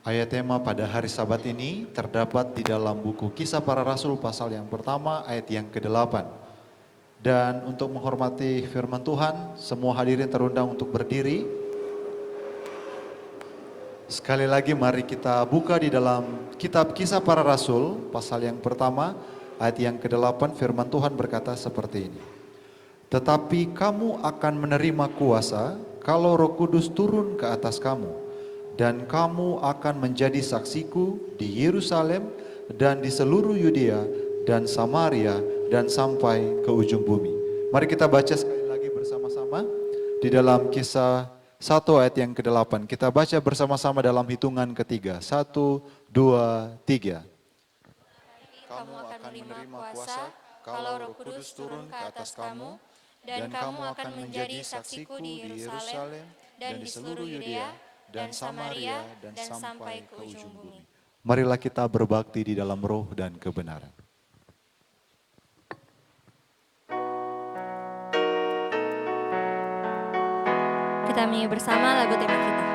Ayat tema pada hari Sabat ini terdapat di dalam buku Kisah Para Rasul pasal yang pertama ayat yang ke-8. Dan untuk menghormati firman Tuhan, semua hadirin terundang untuk berdiri. Sekali lagi mari kita buka di dalam kitab Kisah Para Rasul pasal yang pertama ayat yang ke-8. Firman Tuhan berkata seperti ini. Tetapi kamu akan menerima kuasa kalau Roh Kudus turun ke atas kamu. Dan kamu akan menjadi saksiku di Yerusalem dan di seluruh Yudea dan Samaria dan sampai ke ujung bumi. Mari kita baca sekali lagi bersama-sama di dalam Kisah 1 ayat yang ke-8. Kita baca bersama-sama dalam hitungan ketiga. 1, 2, 3. Kamu akan menerima kuasa kalau Roh Kudus turun ke atas kamu, dan kamu akan menjadi saksiku di Yerusalem dan di seluruh Yudea dan Samaria dan sampai ke ujung bumi. Marilah kita berbakti di dalam roh dan kebenaran. Kita menyanyi bersama lagu tema kita.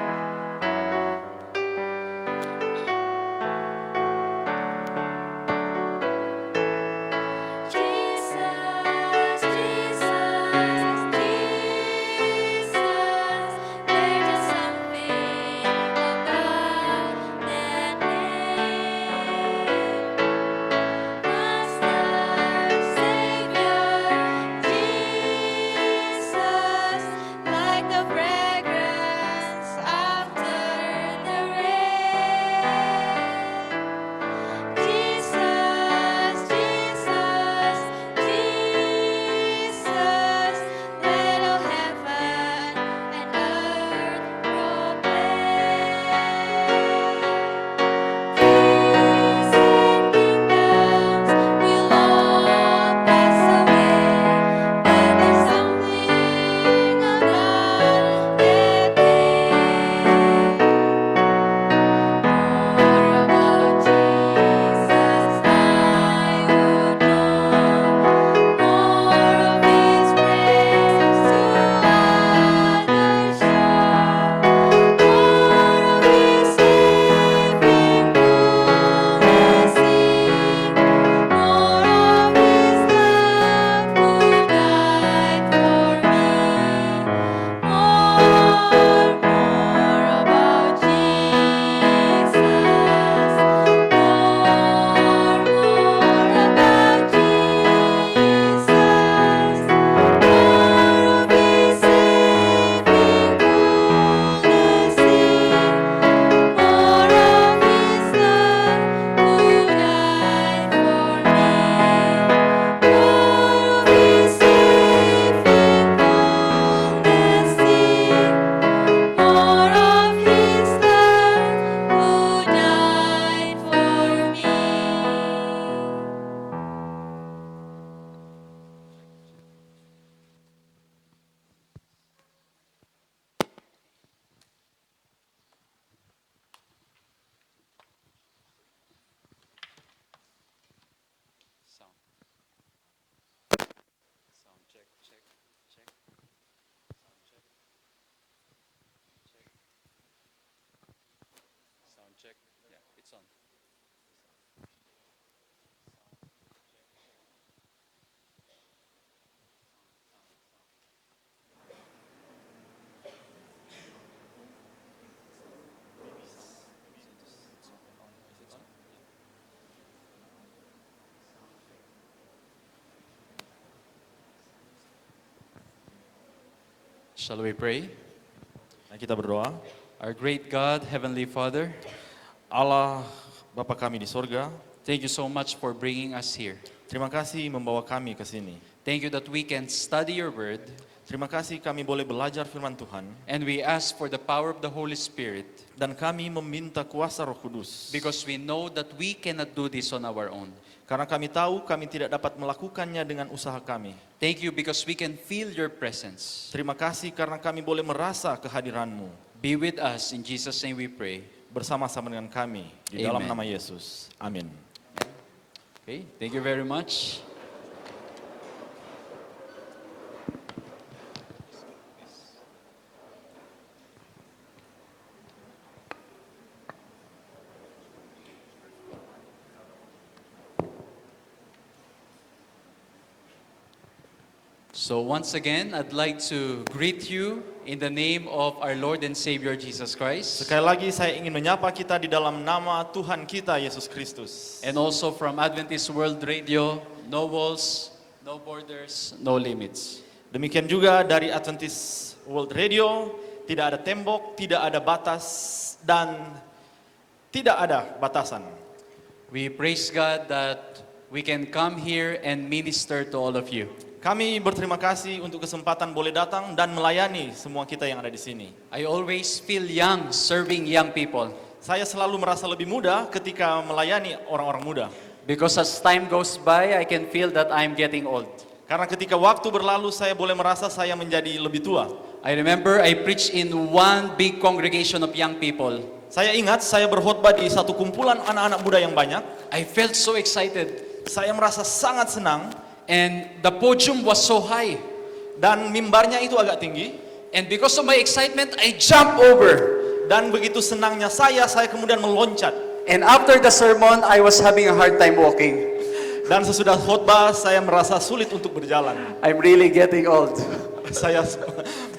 Shall we pray? Nah, kita berdoa. Our great God, Heavenly Father, Allah Bapa kami di sorga, thank you so much for bringing us here. terima kasih membawa kami ke sini. Thank you that we can study your word, Terima kasih kami boleh belajar firman Tuhan, and we ask for the power of the Holy Spirit, dan kami meminta kuasa Roh Kudus. because we know that we cannot do this on our own. Karena kami tahu kami tidak dapat melakukannya dengan usaha kami. Thank you because we can feel your presence. Terima kasih karena kami boleh merasa kehadiran-Mu. Be with us, in Jesus' name we pray. Bersama-sama dengan kami di Amen. dalam nama Yesus. Amin. Okay, thank you very much. So once again, I'd like to greet you in the name of our Lord and Savior Jesus Christ, Sekali lagi saya ingin menyapa kita di dalam nama Tuhan kita Yesus Kristus. and also from Adventist World Radio, no walls, no borders, no limits. Demikian juga dari Adventist World Radio, tidak ada tembok, tidak ada batas, dan tidak ada batasan. We praise God that we can come here and minister to all of you. Kami berterima kasih untuk kesempatan boleh datang dan melayani semua kita yang ada di sini. I always feel young serving young people Saya selalu merasa lebih muda ketika melayani orang-orang muda. because as time goes by, I can feel that I'm getting old. Karena ketika waktu berlalu saya boleh merasa saya menjadi lebih tua. I remember I preached in one big congregation of young people. Saya ingat saya berkhotbah di satu kumpulan anak-anak muda yang banyak. I felt so excited, Saya merasa sangat senang and the podium was so high. dan mimbarnya itu agak tinggi. And because of my excitement, I jumped over. Dan begitu senangnya saya kemudian meloncat. And after the sermon, I was having a hard time walking. Dan sesudah khotbah saya merasa sulit untuk berjalan. I'm really getting old.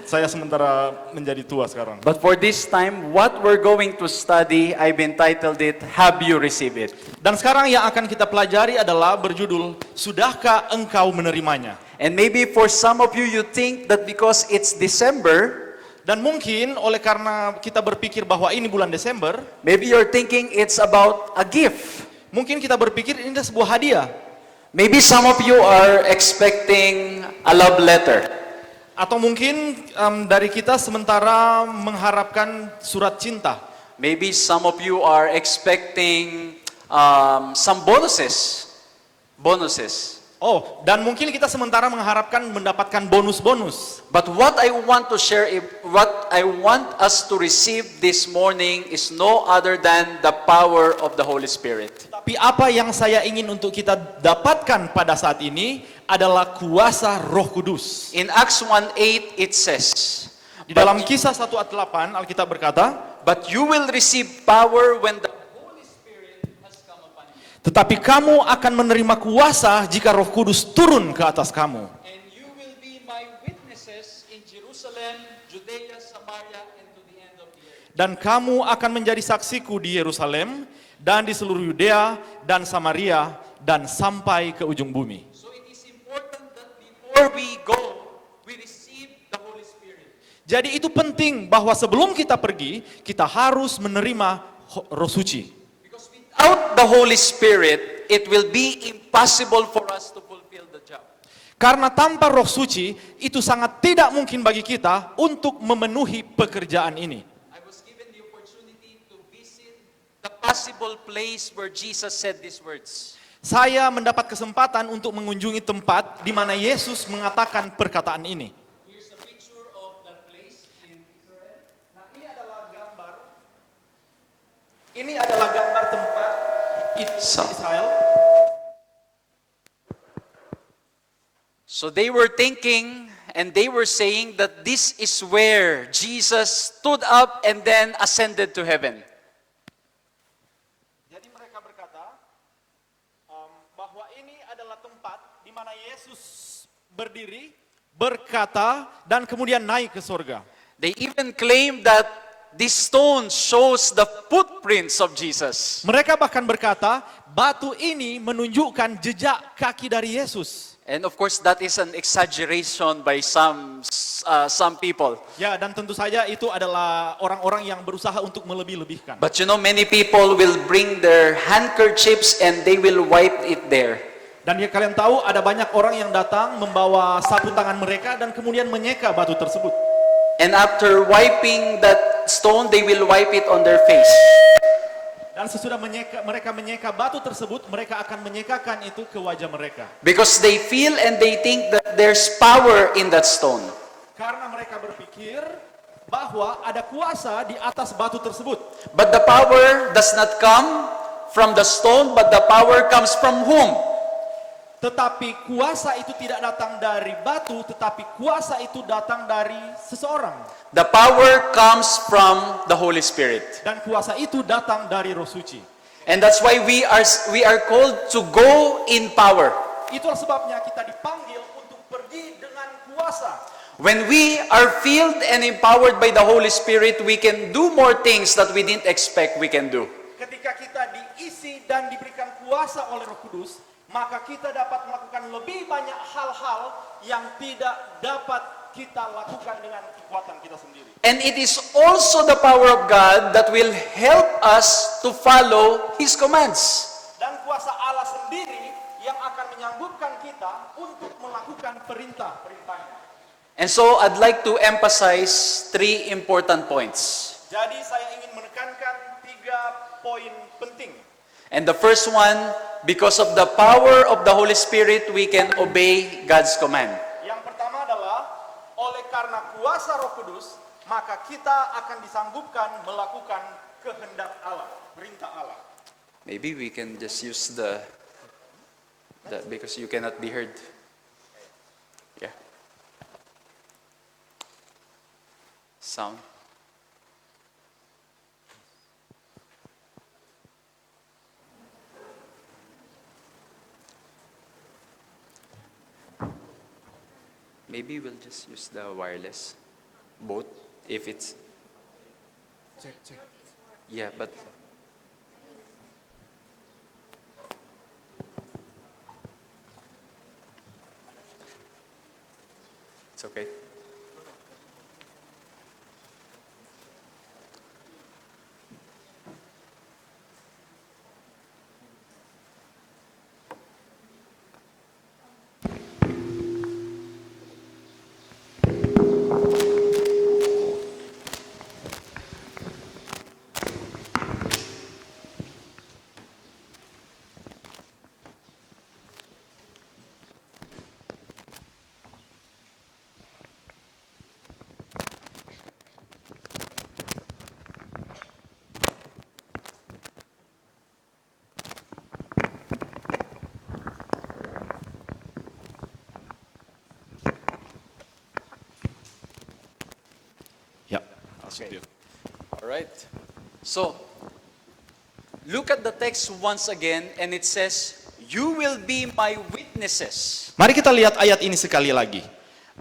Saya sementara menjadi tua sekarang. But for this time, what we're going to study, I've entitled it, Have You Received It? Dan sekarang yang akan kita pelajari adalah berjudul Sudahkah Engkau Menerimanya? And maybe for some of you, you think that because it's December, Dan mungkin oleh karena kita berpikir bahwa ini bulan Desember, maybe you're thinking it's about a gift. mungkin kita berpikir ini adalah sebuah hadiah. Maybe some of you are expecting a love letter. Atau mungkin dari kita sementara mengharapkan surat cinta. Maybe some of you are expecting some bonuses. Oh, dan mungkin kita sementara mengharapkan mendapatkan bonus-bonus. But what I want to share, what I want us to receive this morning is no other than the power of the Holy Spirit. Tapi apa yang saya ingin untuk kita dapatkan pada saat ini adalah kuasa Roh Kudus. In Acts 1:8 it says, Di dalam Kisah 1:8 Alkitab berkata, "But you will receive power when the Holy Spirit has come upon you, tetapi kamu akan menerima kuasa jika Roh Kudus turun ke atas kamu. and you will be my witnesses in Jerusalem, Judea, Samaria, and to the end of the earth." Dan kamu akan menjadi saksiku di Yerusalem dan di seluruh Yudea dan Samaria dan sampai ke ujung bumi. So it is important that before we go, we receive the Holy Spirit. Jadi itu penting bahwa sebelum kita pergi, kita harus menerima Roh Suci. Because without the Holy Spirit, it will be impossible for us to fulfill the job. Karena tanpa Roh Suci, itu sangat tidak mungkin bagi kita untuk memenuhi pekerjaan ini. I was given the opportunity to visit the possible place where Jesus said these words. Saya mendapat kesempatan untuk mengunjungi tempat di mana Yesus mengatakan perkataan ini. Here's a picture of that place in Israel. Nah, ini adalah gambar tempat Israel. So they were thinking and they were saying that this is where Jesus stood up and then ascended to heaven. Jadi mereka berkata bahwa ini adalah tempat di mana Yesus berdiri, berkata, dan kemudian naik ke surga. They even claimed that this stone shows the footprints of Jesus. Mereka bahkan berkata, batu ini menunjukkan jejak kaki dari Yesus. And of course that is an exaggeration by some people. Ya, dan tentu saja itu adalah orang-orang yang berusaha untuk melebih-lebihkan. But you know, many people will bring their handkerchiefs and they will wipe it there. Dan ya, kalian tahu ada banyak orang yang datang membawa sapu tangan mereka dan kemudian menyeka batu tersebut. And after wiping that stone, they will wipe it on their face. Dan sesudah mereka menyeka batu tersebut, mereka akan menyekakan itu ke wajah mereka. Because they feel and they think that there's power in that stone. Karena mereka berpikir bahwa ada kuasa di atas batu tersebut. But the power does not come from the stone, but the power comes from whom? Tetapi kuasa itu tidak datang dari batu, tetapi kuasa itu datang dari seseorang. The power comes from the Holy Spirit. Dan kuasa itu datang dari Roh Suci. And that's why we are called to go in power. Itulah sebabnya kita dipanggil untuk pergi dengan kuasa. When we are filled and empowered by the Holy Spirit, we can do more things that we didn't expect we can do. Ketika kita diisi dan diberikan kuasa oleh Roh Kudus, maka kita dapat melakukan lebih banyak hal-hal yang tidak dapat kita lakukan dengan kekuatan kita sendiri. And it is also the power of God that will help us to follow His commands. Dan kuasa Allah sendiri yang akan menyanggup kita untuk melakukan perintah-perintahnya. And so I'd like to emphasize 3 important points. Jadi saya ingin menekankan 3 poin penting. And the first one, because of the power of the Holy Spirit, we can obey God's command. Yang pertama adalah oleh karena kuasa Roh Kudus, maka kita akan disanggupkan melakukan kehendak Allah, perintah Allah. Maybe we can just use the because you cannot be heard. Yeah. Sound. Maybe we'll just use the wireless, both, if it's, Cek. yeah, but, it's okay. Ya, Okay. All right. So, look at the text once again, and it says, "You will be my witnesses." Mari kita lihat ayat ini sekali lagi.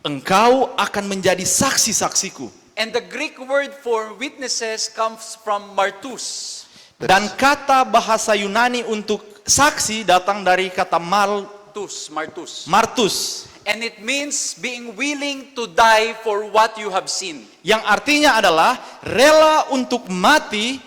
Engkau akan menjadi saksi-saksiku. And the Greek word for witnesses comes from martus. Dan kata bahasa Yunani untuk saksi datang dari kata Martus. martus. And it means being willing to die for what you have seen. Yang artinya adalah rela untuk mati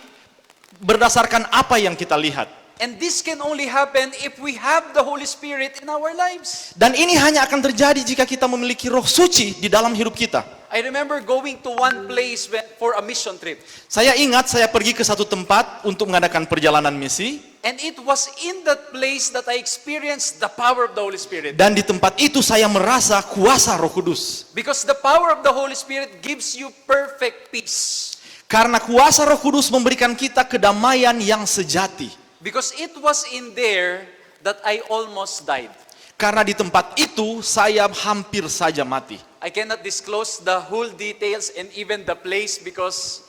berdasarkan apa yang kita lihat. And this can only happen if we have the Holy Spirit in our lives. Dan ini hanya akan terjadi jika kita memiliki Roh Suci di dalam hidup kita. I remember going to one place for a mission trip. Saya ingat saya pergi ke satu tempat untuk mengadakan perjalanan misi. And it was in that place that I experienced the power of the Holy Spirit. Dan di tempat itu saya merasa kuasa Roh Kudus. Because the power of the Holy Spirit gives you perfect peace. Karena kuasa Roh Kudus memberikan kita kedamaian yang sejati. Because it was in there that I almost died. Karena di tempat itu saya hampir saja mati. I cannot disclose the whole details and even the place because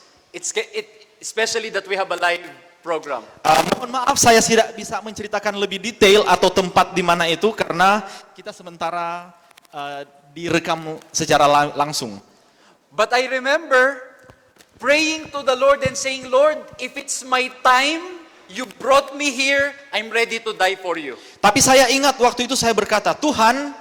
especially that we have a live program. Mohon maaf saya tidak bisa menceritakan lebih detail atau tempat di mana itu karena kita sementara direkam secara langsung. But I remember praying to the Lord and saying, "Lord, if it's my time, you brought me here, I'm ready to die for you." Tapi saya ingat waktu itu saya berkata, Tuhan,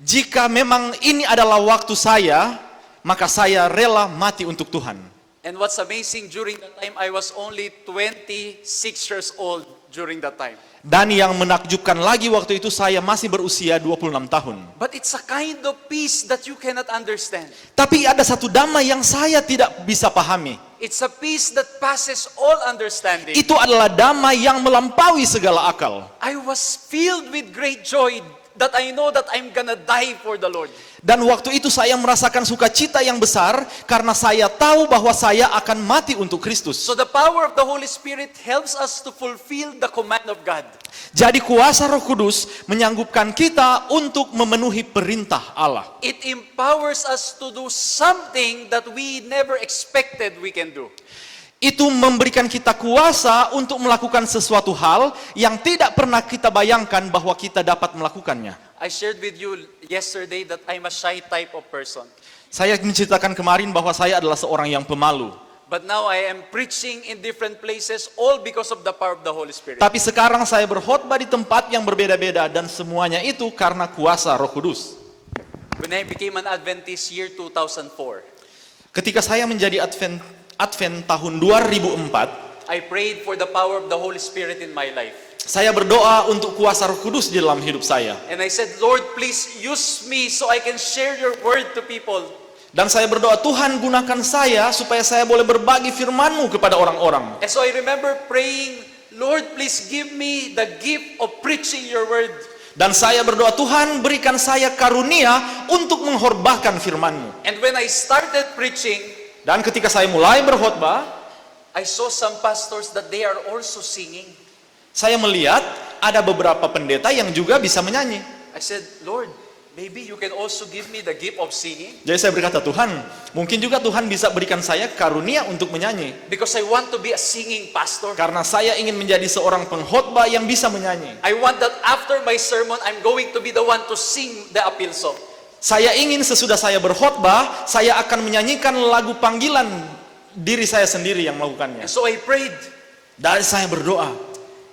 jika memang ini adalah waktu saya, maka saya rela mati untuk Tuhan. And what's amazing, during that time, I was only 26 years old during that time. Dan yang menakjubkan lagi waktu itu saya masih berusia 26 tahun. But it's a kind of peace that you cannot understand. Tapi ada satu damai yang saya tidak bisa pahami. It's a peace that passes all understanding. Itu adalah damai yang melampaui segala akal. I was filled with great joy that I know that I'm gonna die for the Lord. Dan waktu itu saya merasakan sukacita yang besar karena saya tahu bahwa saya akan mati untuk Kristus. So the power of the Holy Spirit helps us to fulfill the command of God. Jadi kuasa Roh Kudus menyanggupkan kita untuk memenuhi perintah Allah. It empowers us to do something that we never expected we can do. itu memberikan kita kuasa untuk melakukan sesuatu hal yang tidak pernah kita bayangkan bahwa kita dapat melakukannya. I shared with you yesterday that I'm a shy type of person. Saya menceritakan kemarin bahwa saya adalah seorang yang pemalu. But now I am preaching in different places all because of the power of the Holy Spirit. Tapi sekarang saya berkhotbah di tempat yang berbeda-beda dan semuanya itu karena kuasa Roh Kudus. When I became an Adventist year 2004, Ketika saya menjadi Advent tahun 2004, I prayed for the power of the Holy Spirit in my life. saya berdoa untuk kuasa Roh Kudus di dalam hidup saya. And I said, Lord, please use me so I can share your word to people. Dan saya berdoa, Tuhan gunakan saya supaya saya boleh berbagi firman-Mu kepada orang-orang. And so I remember praying, Lord, please give me the gift of preaching your word. Dan saya berdoa, Tuhan berikan saya karunia untuk menghormahkan firman-Mu. And when I started preaching, Dan ketika saya mulai berkhotbah, I saw some pastors that they are also singing. saya melihat ada beberapa pendeta yang juga bisa menyanyi. I said, Lord, maybe you can also give me the gift of singing. Jadi saya berkata, Tuhan, mungkin juga Tuhan bisa berikan saya karunia untuk menyanyi. Because I want to be a singing pastor. Karena saya ingin menjadi seorang pengkhotbah yang bisa menyanyi. I want that after my sermon, I'm going to be the one to sing the appeal song. Saya ingin sesudah saya berkhotbah, saya akan menyanyikan lagu panggilan diri saya sendiri yang melakukannya. And so I prayed. Dan saya berdoa.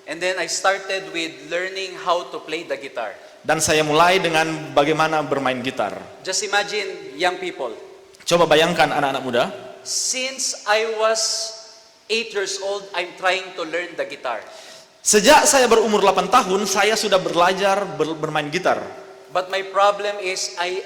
And then I started with learning how to play the guitar. Dan saya mulai dengan bagaimana bermain gitar. Just imagine, young people, Coba bayangkan anak-anak muda. since I was 8 years old, I'm trying to learn the guitar. Sejak saya berumur 8 tahun, saya sudah belajar bermain gitar. But my problem is I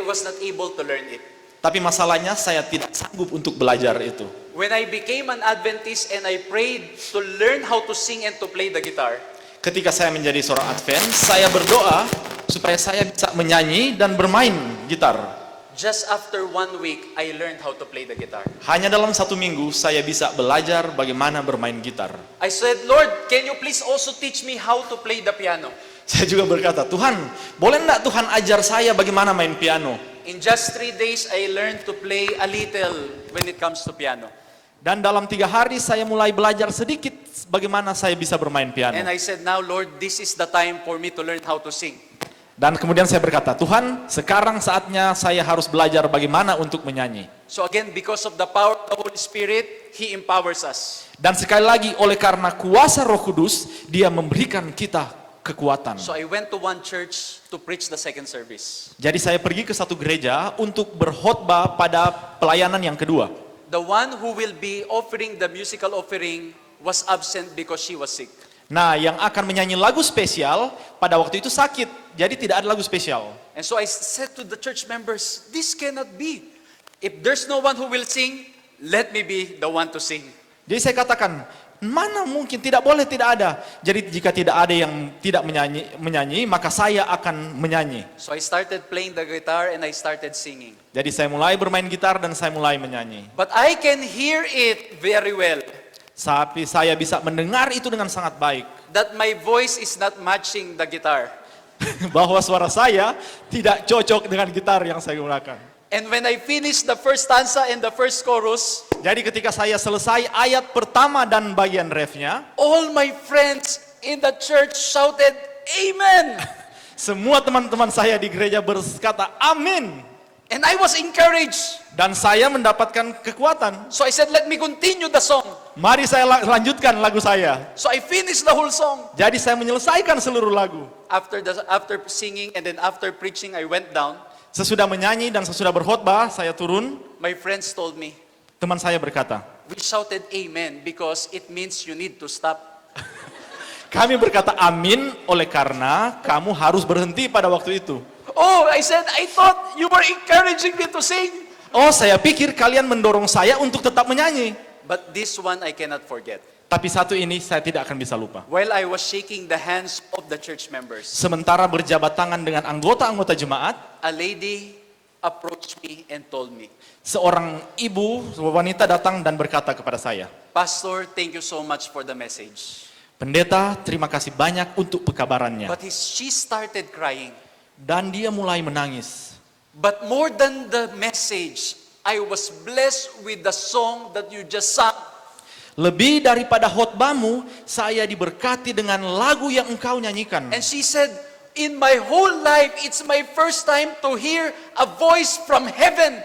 was not able to learn it. Tapi masalahnya saya tidak sanggup untuk belajar itu. When I became an Adventist and I prayed to learn how to sing and to play the guitar, Ketika saya menjadi seorang Advent, saya berdoa supaya saya bisa menyanyi dan bermain gitar. just after 1 week, I learned how to play the guitar. Hanya dalam 1 minggu saya bisa belajar bagaimana bermain gitar. I said, Lord, can you please also teach me how to play the piano? Saya juga berkata, Tuhan, boleh enggak Tuhan ajar saya bagaimana main piano? In just 3 days, I learned to play a little when it comes to piano. Dan dalam 3 hari saya mulai belajar sedikit bagaimana saya bisa bermain piano. And I said, now Lord, this is the time for me to learn how to sing. Dan kemudian saya berkata, Tuhan, sekarang saatnya saya harus belajar bagaimana untuk menyanyi. So again, because of the power of the Holy Spirit, He empowers us. Dan sekali lagi, oleh karena kuasa Roh Kudus, Dia memberikan kita kekuatan. So I went to one church to preach the second service. Jadi saya pergi ke satu gereja untuk berkhotbah pada pelayanan yang kedua. The one who will be offering the musical offering was absent because she was sick. Nah, yang akan menyanyi lagu spesial pada waktu itu sakit, jadi tidak ada lagu spesial. And so I said to the church members, this cannot be. If there's no one who will sing, let me be the one to sing. Jadi saya katakan, mana mungkin, tidak boleh tidak ada. Jadi jika tidak ada yang tidak menyanyi, maka saya akan menyanyi. So I started playing the guitar and I started singing. Jadi saya mulai bermain gitar dan saya mulai menyanyi. But I can hear it very well. Tapi saya bisa mendengar itu dengan sangat baik. That my voice is not matching the guitar. Bahwa suara saya tidak cocok dengan gitar yang saya gunakan. And when I finished the first stanza and the first chorus, Jadi ketika saya selesai ayat pertama dan bagian refnya, all my friends in the church shouted, Amen! semua teman-teman saya di gereja berkata, Amin. And I was encouraged. Dan saya mendapatkan kekuatan. So I said, let me continue the song. Mari saya lanjutkan lagu saya. So I finished the whole song. Jadi saya menyelesaikan seluruh lagu. After singing and then after preaching, I went down. Sesudah menyanyi dan sesudah berkhotbah, saya turun. My friends told me, Teman saya berkata, we shouted amen because it means you need to stop. kami berkata amin oleh karena kamu harus berhenti pada waktu itu. Oh, I said, I thought you were encouraging me to sing. Oh, saya pikir kalian mendorong saya untuk tetap menyanyi. But this one I cannot forget. Tapi satu ini saya tidak akan bisa lupa. While I was shaking the hands of the church members, Sementara berjabat tangan dengan anggota-anggota jemaat, a lady approached me and told me, seorang ibu, wanita datang dan berkata kepada saya, Pastor, thank you so much for the message. Pendeta, terima kasih banyak untuk pekabarannya. But she started crying. Dan dia mulai menangis. But more than the message, I was blessed with the song that you just sang. Lebih daripada khotbahmu, saya diberkati dengan lagu yang engkau nyanyikan. And she said, in my whole life, it's my first time to hear a voice from heaven.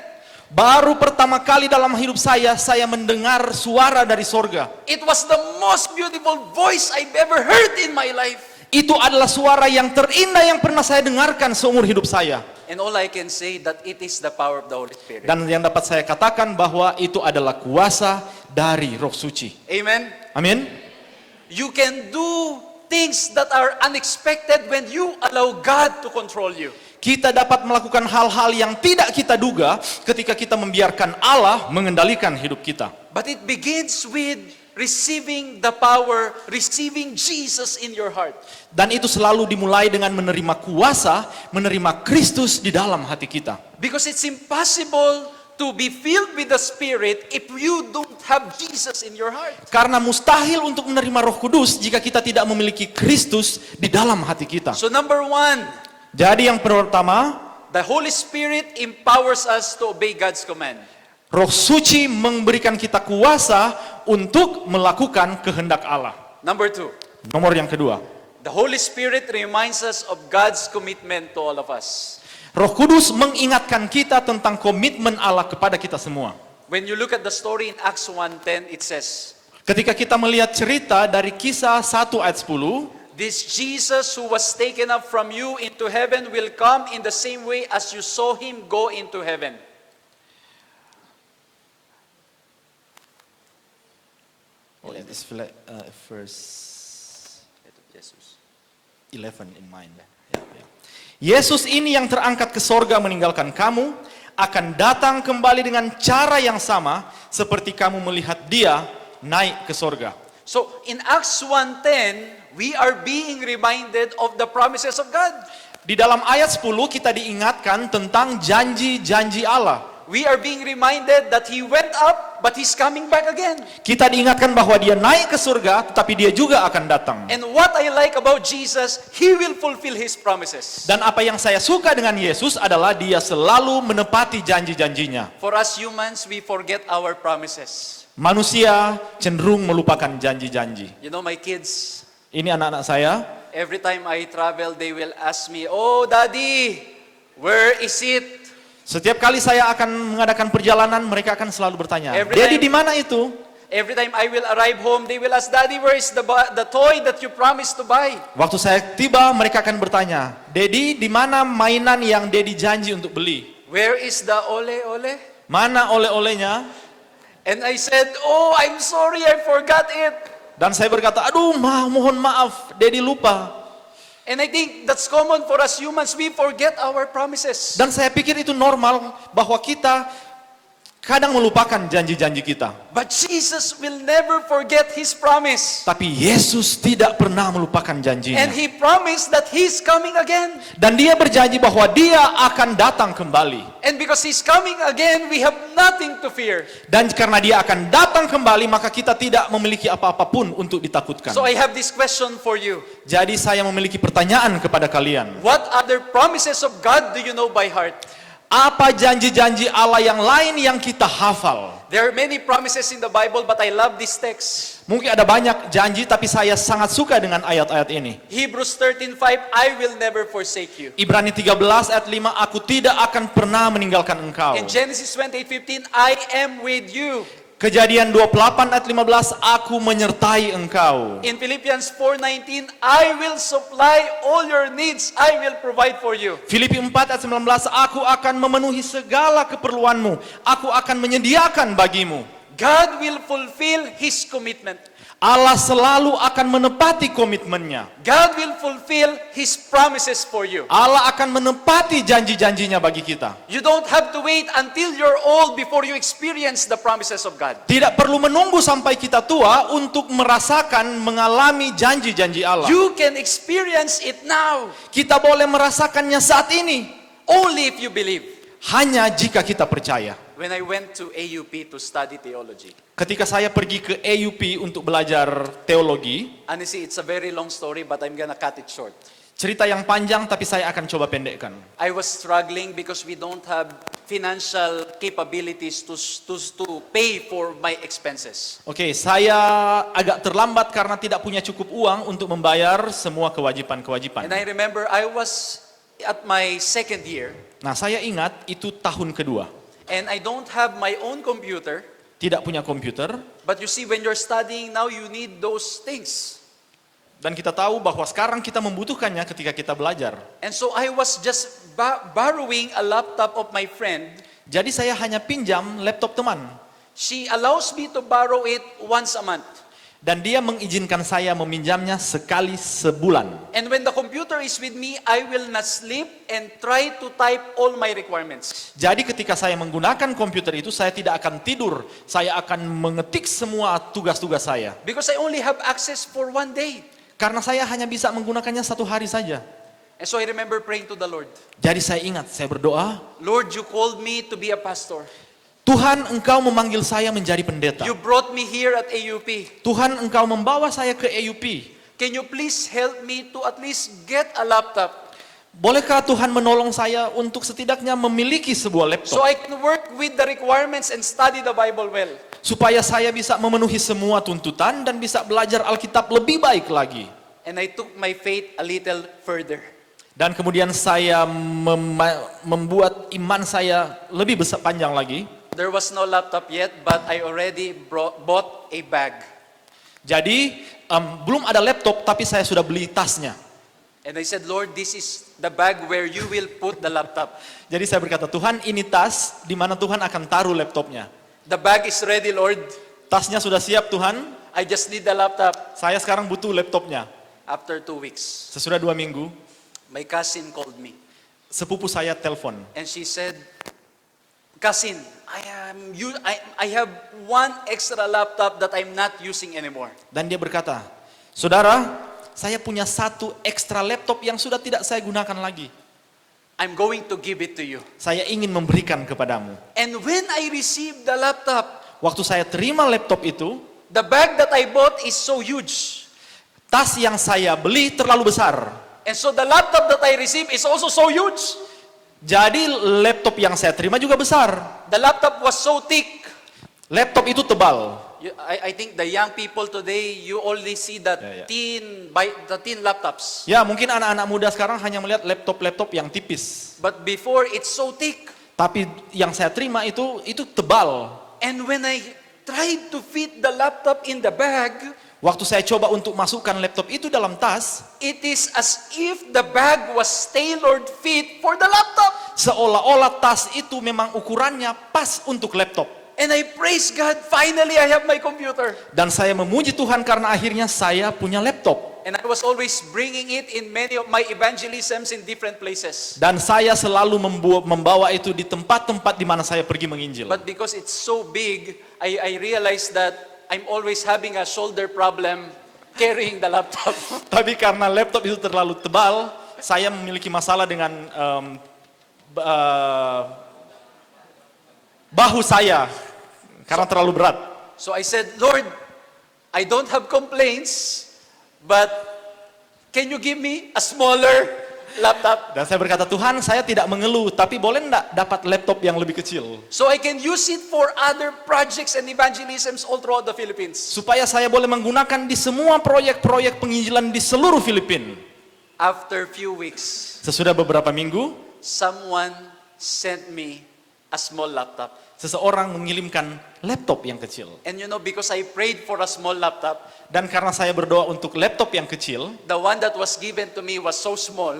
Baru pertama kali dalam hidup saya mendengar suara dari sorga. It was the most beautiful voice I've ever heard in my life. Itu adalah suara yang terindah yang pernah saya dengarkan seumur hidup saya. And all I can say that it is the power of the Holy Spirit. Dan yang dapat saya katakan bahwa itu adalah kuasa dari Roh Suci. Amen. Amin. You can do things that are unexpected when you allow God to control you. Kita dapat melakukan hal-hal yang tidak kita duga ketika kita membiarkan Allah mengendalikan hidup kita. But it begins with receiving the power, receiving Jesus in your heart. Dan itu selalu dimulai dengan menerima kuasa, menerima Kristus di dalam hati kita. Because it's impossible to be filled with the Spirit if you don't have Jesus in your heart. Karena mustahil untuk menerima Roh Kudus jika kita tidak memiliki Kristus di dalam hati kita. So number one, Jadi yang pertama, the Holy Spirit empowers us to obey God's command. Roh Suci memberikan kita kuasa untuk melakukan kehendak Allah. Number two, Nomor yang kedua, the Holy Spirit reminds us of God's commitment to all of us. Roh Kudus mengingatkan kita tentang komitmen Allah kepada kita semua. When you look at the story in Acts 1:10, it says, Ketika kita melihat cerita dari Kisah 1 ayat 10, this Jesus who was taken up from you into heaven will come in the same way as you saw him go into heaven. this verse 11 in mind. Yesus ini yang terangkat ke sorga meninggalkan kamu, akan datang kembali dengan cara yang sama seperti kamu melihat dia naik ke sorga. So in Acts 1:10, we are being reminded of the promises of God. Di dalam ayat 10 kita diingatkan tentang janji-janji Allah. We are being reminded that he went up, but he's coming back again. Kita diingatkan bahwa dia naik ke surga, tetapi dia juga akan datang. And what I like about Jesus, he will fulfill his promises. Dan apa yang saya suka dengan Yesus adalah dia selalu menepati janji-janjinya. For us humans, we forget our promises. Manusia cenderung melupakan janji-janji. You know, my kids, Ini anak-anak saya, every time I travel, they will ask me, "Oh, Daddy, where is it?" setiap kali saya akan mengadakan perjalanan, mereka akan selalu bertanya, Every "Daddy, time- di mana itu?" Every time I will arrive home, they will ask, "Daddy, where is the toy that you promised to buy?" Waktu saya tiba, mereka akan bertanya, "Daddy, di mana mainan yang Daddy janji untuk beli? Where is the ole-ole? Mana oleh-olehnya?" And I said, "Oh, I'm sorry, I forgot it." Dan saya berkata, "Aduh, mohon maaf, Daddy lupa." And I think that's common for us humans. We forget our promises. Dan saya pikir itu normal bahwa kita kadang melupakan janji-janji kita. But Jesus will never forget his promise. Tapi Yesus tidak pernah melupakan janjinya. And he promised that he's coming again. Dan dia berjanji bahwa dia akan datang kembali. And because he's coming again, we have nothing to fear. Dan karena dia akan datang kembali, maka kita tidak memiliki apa-apa pun untuk ditakutkan. So I have this question for you. Jadi saya memiliki pertanyaan kepada kalian. What other promises of God do you know by heart? Apa janji-janji Allah yang lain yang kita hafal? There are many promises in the Bible, but I love this text. Mungkin ada banyak janji, tapi saya sangat suka dengan ayat-ayat ini. Hebrews 13:5, I will never forsake you. Ibrani 13 ayat 5, aku tidak akan pernah meninggalkan engkau. In Genesis 28:15, I am with you. Kejadian 28 ayat 15, aku menyertai engkau. In Philippians 4:19, I will supply all your needs. I will provide for you. Filipi 4 ayat 19, aku akan memenuhi segala keperluanmu. Aku akan menyediakan bagimu. God will fulfill his commitment. Allah selalu akan menepati komitmennya. God will fulfill his promises for you. Allah akan menepati janji-janjinya bagi kita. You don't have to wait until you're old before you experience the promises of God. Tidak perlu menunggu sampai kita tua untuk merasakan, mengalami janji-janji Allah. You can experience it now, Kita boleh merasakannya saat ini. only if you believe. Hanya jika kita percaya. When I went to AUP to study theology, Ketika saya pergi ke AUP untuk belajar teologi, honestly, it's a very long story, but I'm gonna cut it short. cerita yang panjang tapi saya akan coba pendekkan. I was struggling because we don't have financial capabilities to pay for my expenses. Oke, saya agak terlambat karena tidak punya cukup uang untuk membayar semua kewajiban-kewajiban. And I remember I was at my second year, Nah, saya ingat itu tahun kedua. and I don't have my own computer. Tidak punya komputer, But you see, when you're studying now, you need those things. dan kita tahu bahwa sekarang kita membutuhkannya ketika kita belajar. And so I was just borrowing a laptop of my friend. Jadi saya hanya pinjam laptop teman. She allows me to borrow it once a month. Dan dia mengizinkan saya meminjamnya sekali sebulan. And when the computer is with me, I will not sleep and try to type all my requirements. Jadi ketika saya menggunakan komputer itu, saya tidak akan tidur. Saya akan mengetik semua tugas-tugas saya. Because I only have access for one day. Karena saya hanya bisa menggunakannya satu hari saja. And so I remember praying to the Lord. Jadi saya ingat, saya berdoa, Lord, you called me to be a pastor. Tuhan, Engkau memanggil saya menjadi pendeta. You brought me here at AUP. Tuhan, Engkau membawa saya ke AUP. Can you please help me to at least get a laptop Bolehkah Tuhan menolong saya untuk setidaknya memiliki sebuah so laptop? I can work with the requirements and study the Bible well? Supaya saya bisa memenuhi semua tuntutan dan bisa belajar Alkitab lebih baik lagi. And I took my faith a little further. Dan kemudian saya membuat iman saya lebih besar panjang lagi. There was no laptop yet, but I already bought a bag. Jadi belum ada laptop tapi saya sudah beli tasnya. And I said, Lord, this is the bag where you will put the laptop. Jadi saya berkata, Tuhan, ini tas di mana Tuhan akan taruh laptopnya. The bag is ready, Lord. Tasnya sudah siap, Tuhan. I just need the laptop. Saya sekarang butuh laptopnya. After 2 weeks, Sesudah 2 minggu, my cousin called me. sepupu saya telepon. And she said, cousin, I have one extra laptop that I'm not using anymore. Dan dia berkata, saudara, saya punya satu ekstra laptop yang sudah tidak saya gunakan lagi. I'm going to give it to you. Saya ingin memberikan kepadamu. And when I received the laptop, Waktu saya terima laptop itu, the bag that I bought is so huge. tas yang saya beli terlalu besar. And so the laptop that I received is also so huge. Jadi laptop yang saya terima juga besar. The laptop was so thick. Laptop itu tebal. I think the young people today, you only see the Yeah, yeah. thin laptops. Ya, mungkin anak-anak muda sekarang hanya melihat laptop-laptop yang tipis. But before, it's so thick. Tapi yang saya terima itu tebal. And when I tried to fit the laptop in the bag, Waktu saya coba untuk masukkan laptop itu dalam tas, it is as if the bag was tailored fit for the laptop. seolah-olah tas itu memang ukurannya pas untuk laptop. And I praise God, finally I have my computer. Dan saya memuji Tuhan karena akhirnya saya punya laptop. And I was always bringing it in many of my evangelisms in different places. Dan saya selalu membawa itu di tempat-tempat di mana saya pergi menginjil. But because it's so big, I realized that I'm always having a shoulder problem carrying the laptop. Tapi karena laptop itu terlalu tebal, saya memiliki masalah dengan bahu saya karena terlalu berat. So I said, Lord, I don't have complaints, but can you give me a smaller laptop Dan saya berkata, Tuhan, saya tidak mengeluh, tapi boleh enggak dapat laptop yang lebih kecil? so I can use it for other projects and evangelisms all throughout the Philippines? Supaya saya boleh menggunakan di semua proyek-proyek penginjilan di seluruh Filipina. After few weeks, Sesudah beberapa minggu, someone sent me a small laptop. seseorang mengirimkan laptop yang kecil. And you know, because I prayed for a small laptop, Dan karena saya berdoa untuk laptop yang kecil, the one that was given to me was so small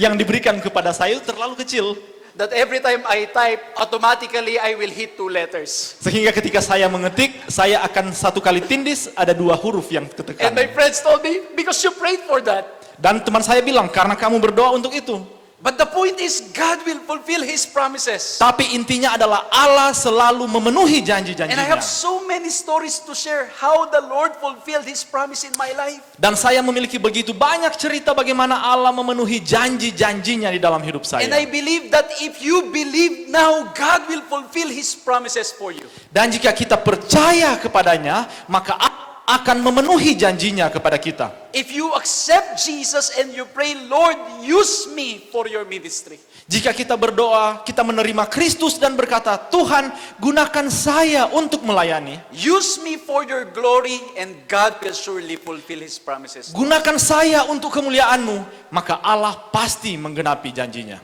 yang diberikan kepada saya itu terlalu kecil. that every time I type, automatically I will hit 2 letters. Sehingga ketika saya mengetik, saya akan satu kali tindis, ada 2 huruf yang And my ketekan. friends told me, because you prayed for that. Dan teman saya bilang, karena kamu berdoa untuk itu. But the point is, God will fulfill His promises. Tapi intinya adalah Allah selalu memenuhi And I janji-janjinya. have so many stories to share how the Lord fulfilled His promise in my life. Dan saya memiliki begitu banyak cerita bagaimana Allah memenuhi janji-janjinya di dalam hidup saya. And I believe that if you believe now, God will fulfill His promises for you. Dan jika kita percaya kepadanya, maka Allah akan memenuhi janjinya kepada kita. If you accept Jesus and you pray, Lord, use me for your ministry. Jika kita berdoa, kita menerima Kristus dan berkata, Tuhan, gunakan saya untuk melayani. Use me for your glory and God will surely fulfill His promises. Gunakan saya untuk kemuliaan-Mu, maka Allah pasti menggenapi janjinya.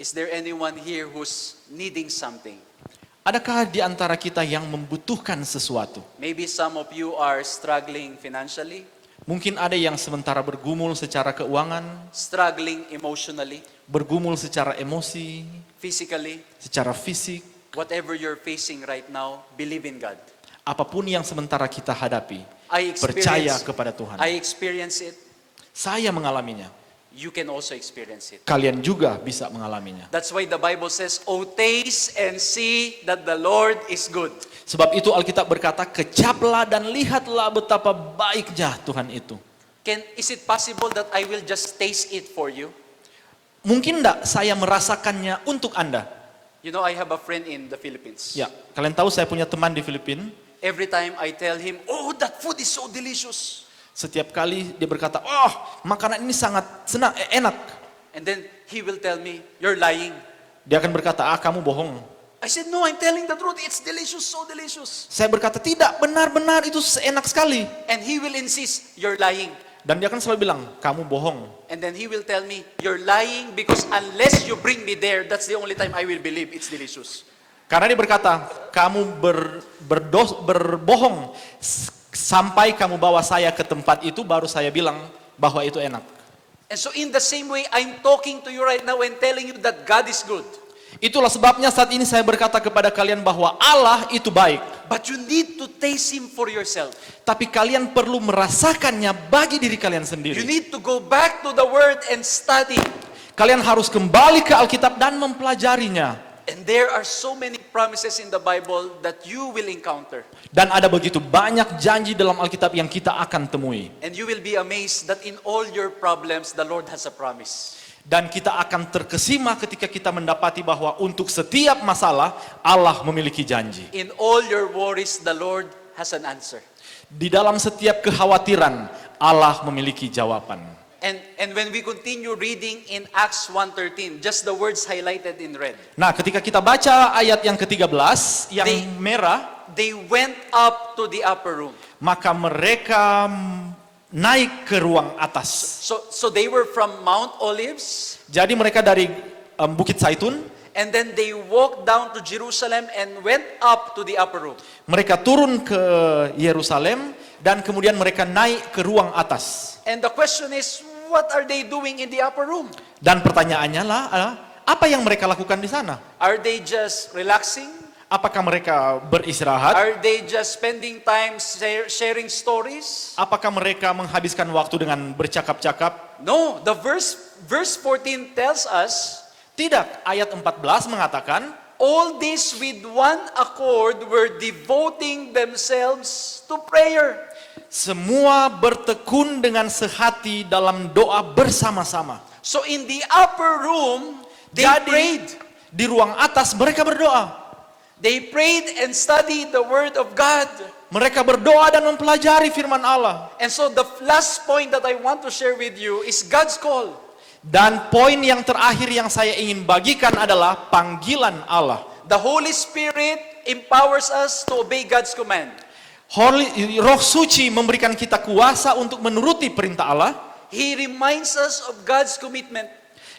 Is there anyone here who's needing something? Adakah di antara kita yang membutuhkan sesuatu? Maybe some of you are struggling financially, Mungkin ada yang sementara bergumul secara keuangan, struggling emotionally, bergumul secara emosi, physically. secara fisik. Whatever you're facing right now, believe in God. Apapun yang sementara kita hadapi, I percaya experience, kepada Tuhan. I experience it. Saya mengalaminya. You can also experience it. Kalian juga bisa mengalaminya. That's why the Bible says, "Oh, taste and see that the Lord is good." Sebab itu Alkitab berkata, kecaplah dan lihatlah betapa baiknya Tuhan itu. Is it possible that I will just taste it for you? Mungkin enggak saya merasakannya untuk Anda? You know, I have a friend in the Philippines. Ya, kalian tahu saya punya teman di Filipina. Every time I tell him, "Oh, that food is so delicious." Setiap kali dia berkata, oh makanan ini sangat enak. And then he will tell me, "You're lying." Dia akan berkata, kamu bohong. I said, "No, I'm telling the truth. It's delicious, so delicious." Saya berkata, tidak, benar-benar itu enak sekali. And he will insist, "You're lying." Dan dia akan selalu bilang, kamu bohong. And then he will tell me, "You're lying because unless you bring me there, that's the only time I will believe it's delicious." Karena dia berkata, kamu berbohong sampai kamu bawa saya ke tempat itu, baru saya bilang bahwa itu enak. And so in the same way, I'm talking to you right now and telling you that God is good. Itulah sebabnya saat ini saya berkata kepada kalian bahwa Allah itu baik. But you need to taste Him for yourself. Tapi kalian perlu merasakannya bagi diri kalian sendiri. You need to go back to the Word and study. Kalian harus kembali ke Alkitab dan mempelajarinya. And there are so many promises in the Bible that you will encounter. Dan ada begitu banyak janji dalam Alkitab yang kita akan temui. And you will be amazed that in all your problems, the Lord has a promise. Dan kita akan terkesima ketika kita mendapati bahwa untuk setiap masalah Allah memiliki janji. In all your worries, the Lord has an answer. Di dalam setiap kekhawatiran Allah memiliki jawaban. And when we continue reading in Acts 1:13, just the words highlighted in red. Nah, ketika kita baca ayat yang ke-13 yang merah, They went up to the upper room. maka mereka naik ke ruang atas. So they were from Mount Olives, Jadi mereka dari Bukit Zaitun, and then they walked down to Jerusalem and went up to the upper room. mereka turun ke Yerusalem dan kemudian mereka naik ke ruang atas. And the question is, what are they doing in the upper room? Dan pertanyaannya lah, apa yang mereka lakukan di sana? Are they just relaxing? Apakah mereka beristirahat? Are they just spending time sharing stories? Apakah mereka menghabiskan waktu dengan bercakap-cakap? No, the verse 14 tells us, Tidak, ayat 14 mengatakan, all this with one accord were devoting themselves to prayer. semua bertekun dengan sehati dalam doa bersama-sama. So in the upper room, they Jadi, prayed. di ruang atas mereka berdoa. They prayed and studied the word of God. Mereka berdoa dan mempelajari firman Allah. And so the last point that I want to share with you is God's call. Dan poin yang terakhir yang saya ingin bagikan adalah panggilan Allah. The Holy Spirit empowers us to obey God's command. Roh Suci memberikan kita kuasa untuk menuruti perintah Allah. He reminds us of God's commitment.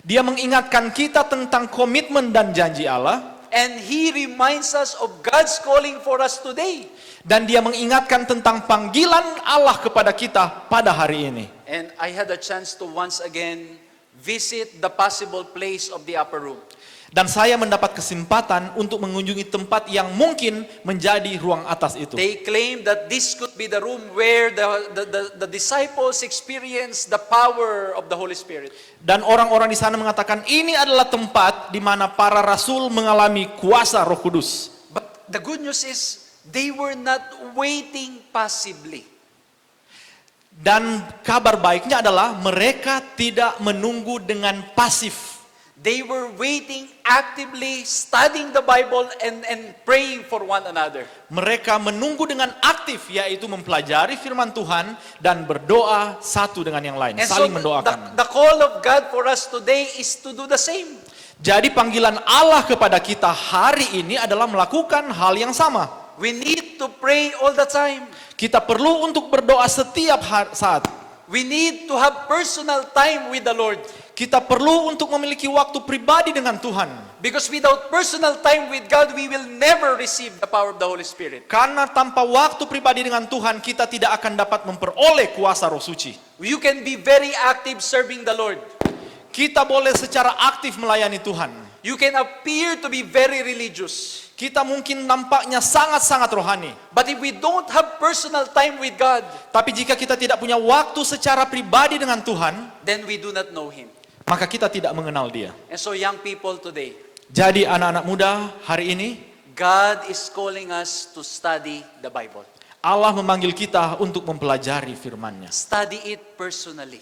Dia mengingatkan kita tentang komitmen dan janji Allah. And He reminds us of God's calling for us today. Dan dia mengingatkan tentang panggilan Allah kepada kita pada hari ini. And I had a chance to once again visit the possible place of the upper room. Dan saya mendapat kesempatan untuk mengunjungi tempat yang mungkin menjadi ruang atas itu. They claim that this could be the room where the disciples experience the power of the Holy Spirit. Dan orang-orang di sana mengatakan ini adalah tempat di mana para rasul mengalami kuasa Roh Kudus. But the good news is they were not waiting passively. Dan kabar baiknya adalah mereka tidak menunggu dengan pasif. They were waiting actively, studying the Bible and praying for one another. Mereka menunggu dengan aktif, yaitu mempelajari firman Tuhan dan berdoa satu dengan yang lain, And so saling mendoakan. the call of God for us today is to do the same. Jadi panggilan Allah kepada kita hari ini adalah melakukan hal yang sama. We need to pray all the time. Kita perlu untuk berdoa setiap saat. We need to have personal time with the Lord. Kita perlu untuk memiliki waktu pribadi dengan Tuhan. Because without personal time with God, we will never receive the power of the Holy Spirit. Karena tanpa waktu pribadi dengan Tuhan, kita tidak akan dapat memperoleh kuasa Roh Suci. You can be very active serving the Lord. Kita boleh secara aktif melayani Tuhan. You can appear to be very religious. Kita mungkin nampaknya sangat-sangat rohani. But if we don't have personal time with God, Tapi jika kita tidak punya waktu secara pribadi dengan Tuhan, then we do not know Him. maka kita tidak mengenal Dia. And so young people today, Jadi anak-anak muda hari ini, God is calling us to study the Bible. Allah memanggil kita untuk mempelajari firman-Nya. Study it personally.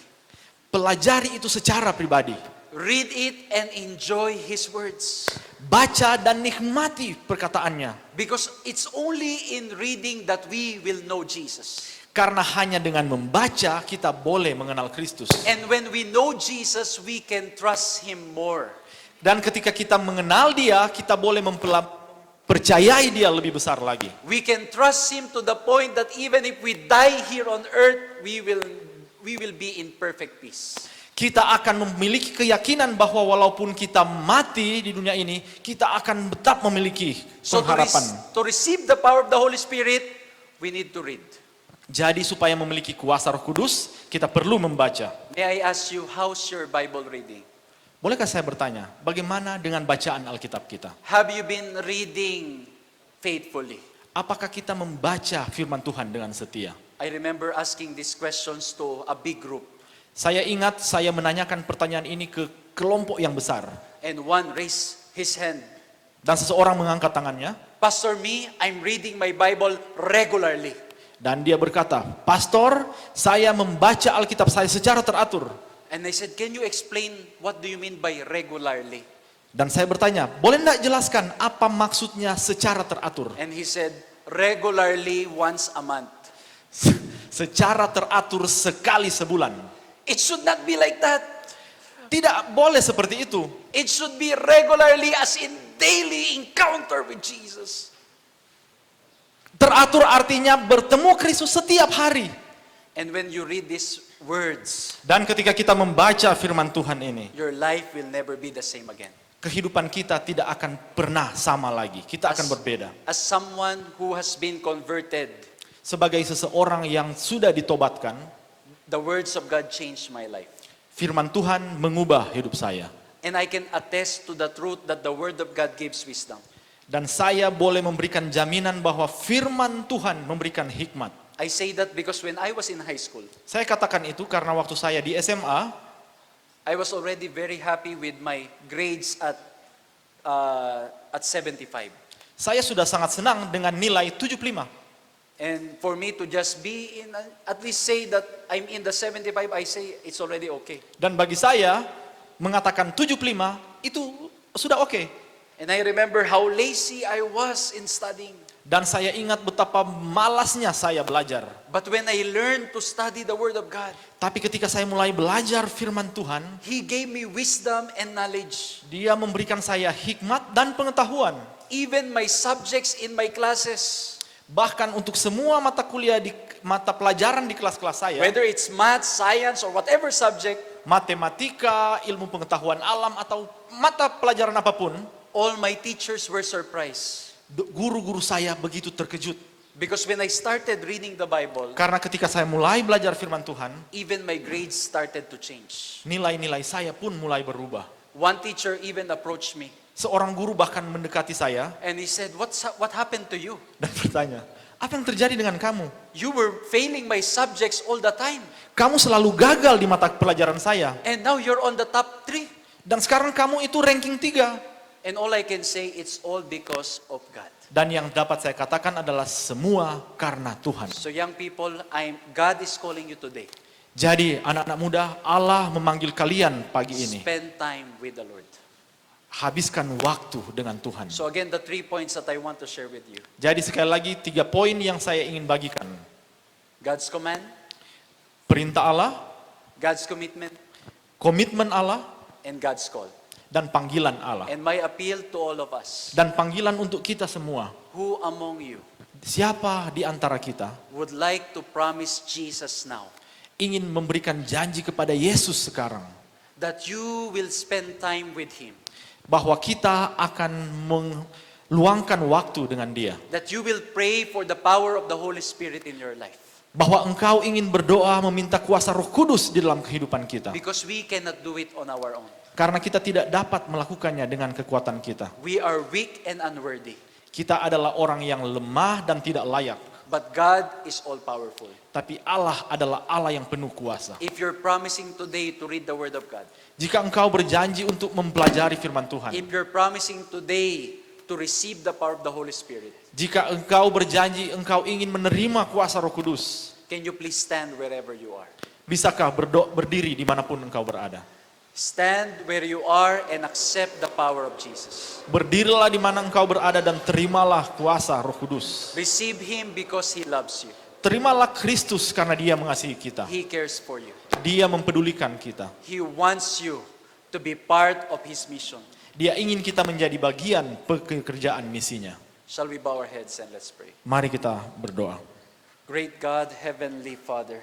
Pelajari itu secara pribadi. Read it and enjoy His words. Baca dan nikmati perkataannya. Because it's only in reading that we will know Jesus. Karena hanya dengan membaca kita boleh mengenal Kristus. And when we know Jesus, we can trust Him more. Dan ketika kita mengenal Dia, kita boleh percayai Dia lebih besar lagi. We can trust Him to the point that even if we die here on earth, we will be in perfect peace. Kita akan memiliki keyakinan bahwa walaupun kita mati di dunia ini, kita akan tetap memiliki So pengharapan. to receive the power of the Holy Spirit, we need to read. Jadi supaya memiliki kuasa Roh Kudus, kita perlu membaca. May I ask you, how's your Bible reading? Bolehkah saya bertanya, bagaimana dengan bacaan Alkitab kita? Have you been reading faithfully? Apakah kita membaca firman Tuhan dengan setia? I remember asking these questions to a big group, Saya ingat saya menanyakan pertanyaan ini ke kelompok yang besar. and one raised his hand. Dan seseorang mengangkat tangannya. Pastor, me, I'm reading my Bible regularly. Dan dia berkata, Pastor, saya membaca Alkitab saya secara teratur. And I said, can you explain what do you mean by regularly? Dan saya bertanya, boleh enggak jelaskan apa maksudnya secara teratur? And he said, regularly once a month. Secara teratur sekali sebulan. It should not be like that. Tidak boleh seperti itu. It should be regularly as in daily encounter with Jesus. Teratur artinya bertemu Kristus setiap hari. And when you read these words, Dan ketika kita membaca firman Tuhan ini, your life will never be the same again. kehidupan kita tidak akan pernah sama lagi. Kita akan berbeda. As someone who has been converted, Sebagai seseorang yang sudah ditobatkan, the words of God changed my life. firman Tuhan mengubah hidup saya. And I can attest to the truth that the word of God gives wisdom. Dan saya boleh memberikan jaminan bahwa firman Tuhan memberikan hikmat. I say that because when I was in high school, Saya katakan itu karena waktu saya di SMA, I was already very happy with my grades at 75. saya sudah sangat senang dengan nilai 75. And for me to just be in, at least say that I'm in the 75, I say it's already okay. Dan bagi saya, mengatakan 75 itu sudah oke. And I remember how lazy I was in studying. Dan saya ingat betapa malasnya saya belajar. But when I learned to study the Word of God, Tapi ketika saya mulai belajar firman Tuhan, He gave me wisdom and knowledge. Dia memberikan saya hikmat dan pengetahuan. Even my subjects in my classes, Bahkan untuk semua mata kuliah di mata pelajaran di kelas-kelas saya, whether it's math, science, or whatever subject, matematika, ilmu pengetahuan alam atau mata pelajaran apapun, all my teachers were surprised. guru-guru saya begitu terkejut. Because when I started reading the Bible, Karena ketika saya mulai belajar firman Tuhan, even my grades started to change. nilai-nilai saya pun mulai berubah. One teacher even approached me Seorang guru bahkan mendekati saya and he said, what happened to you? dan bertanya, apa yang terjadi dengan kamu? You were failing my subjects all the time. Kamu selalu gagal di mata pelajaran saya. And now you're on the top 3. Dan sekarang kamu itu ranking 3. And all I can say, it's all because of God. Dan yang dapat saya katakan adalah semua karena Tuhan. So young people, God is calling you today. Jadi anak-anak muda, Allah memanggil kalian pagi ini. Spend time with the Lord. Habiskan waktu dengan Tuhan. So again, the 3 points that I want to share with you. Jadi sekali lagi 3 poin yang saya ingin bagikan. God's command, Perintah Allah, God's commitment, komitmen Allah, and God's call. dan panggilan Allah. And my appeal to all of us, Dan panggilan untuk kita semua. who among you Siapa di antara kita would like to promise Jesus now ingin memberikan janji kepada Yesus sekarang that you will spend time with Him, bahwa kita akan meluangkan waktu dengan Dia, that you will pray for the power of the Holy Spirit in your life? bahwa engkau ingin berdoa meminta kuasa Roh Kudus di dalam kehidupan kita, Because we cannot do it on our own. karena kita tidak dapat melakukannya dengan kekuatan kita. We are weak and unworthy, Kita adalah orang yang lemah dan tidak layak, but God is all powerful. tapi Allah adalah Allah yang penuh kuasa. If you're promising today to read the Word of God, Jika engkau berjanji untuk mempelajari firman Tuhan, if you're promising today to receive the power of the Holy Spirit, jika engkau berjanji engkau ingin menerima kuasa Roh Kudus, can you please stand wherever you are? bisakah berdiri dimanapun engkau berada? Stand where you are and accept the power of Jesus. Berdirilah di mana engkau berada dan terimalah kuasa Roh Kudus. Receive Him because He loves you. Terimalah Kristus karena Dia mengasihi kita. He cares for you. Dia mempedulikan kita. He wants you to be part of His mission. Dia ingin kita menjadi bagian pekerjaan misinya. Shall we bow our heads and let's pray? Mari kita berdoa. Great God, Heavenly Father,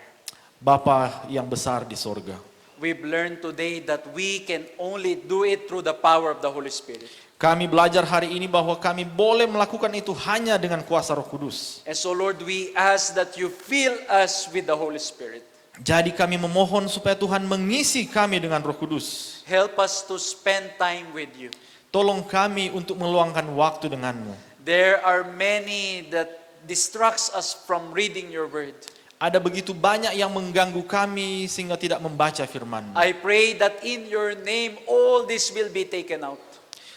Bapa yang besar di sorga, we've learned today that we can only do it through the power of the Holy Spirit. kami belajar hari ini bahwa kami boleh melakukan itu hanya dengan kuasa Roh Kudus. And so Lord, we ask that you fill us with the Holy Spirit. Jadi kami memohon supaya Tuhan mengisi kami dengan Roh Kudus. Help us to spend time with you. Tolong kami untuk meluangkan waktu denganmu. There are many that distracts us from reading your word. Ada begitu banyak yang mengganggu kami sehingga tidak membaca firman-Mu. I pray that in your name all this will be taken out.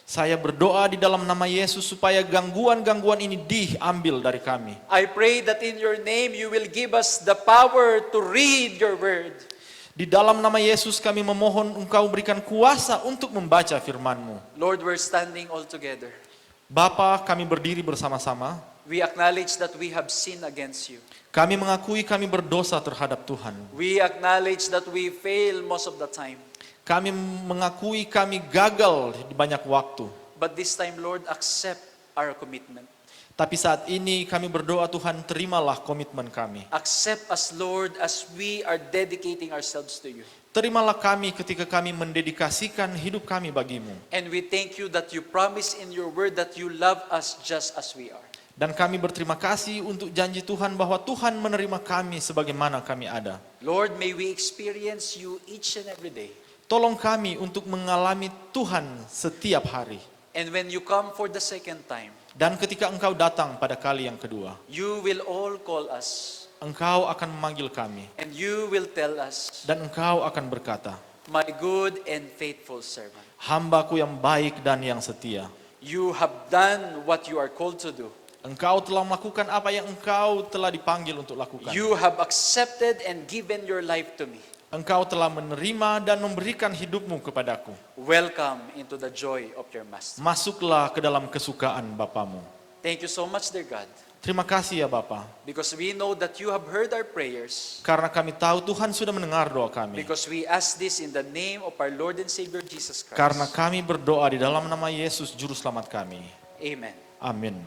Saya berdoa di dalam nama Yesus supaya gangguan-gangguan ini diambil dari kami. I pray that in your name you will give us the power to read your word. Di dalam nama Yesus kami memohon Engkau berikan kuasa untuk membaca firman-Mu. Lord, we're standing all together. Bapa, kami berdiri bersama-sama. We acknowledge that we have sinned against you. Kami mengakui kami berdosa terhadap Tuhan. We acknowledge that we fail most of the time. Kami mengakui kami gagal di banyak waktu. But this time, Lord, accept our commitment. Tapi saat ini kami berdoa Tuhan, terimalah komitmen kami. Accept us, Lord, as we are dedicating ourselves to you. Terimalah kami ketika kami mendedikasikan hidup kami bagimu. And we thank you that you promise in your word that you love us just as we are. Dan kami berterima kasih untuk janji Tuhan bahwa Tuhan menerima kami sebagaimana kami ada. Lord, may we experience you each and every day. Tolong kami untuk mengalami Tuhan setiap hari. And when you come for the second time, Dan ketika Engkau datang pada kali yang kedua, you will all call us. Engkau akan memanggil kami. And you will tell us, Dan Engkau akan berkata, my good and faithful servant. hambaku yang baik dan yang setia. You have done what you are called to do. Engkau telah melakukan apa yang engkau telah dipanggil untuk lakukan. You have accepted and given your life to me. Engkau telah menerima dan memberikan hidupmu kepadaku. Welcome into the joy of your master. Masuklah ke dalam kesukaan Bapamu. Thank you so much, dear God, Terima kasih ya Bapa. because we know that you have heard our prayers. Karena kami tahu Tuhan sudah mendengar doa kami. Because we ask this in the name of our Lord and Savior Jesus Christ. Karena kami berdoa di dalam nama Yesus Juru Selamat kami. Amen. Amin.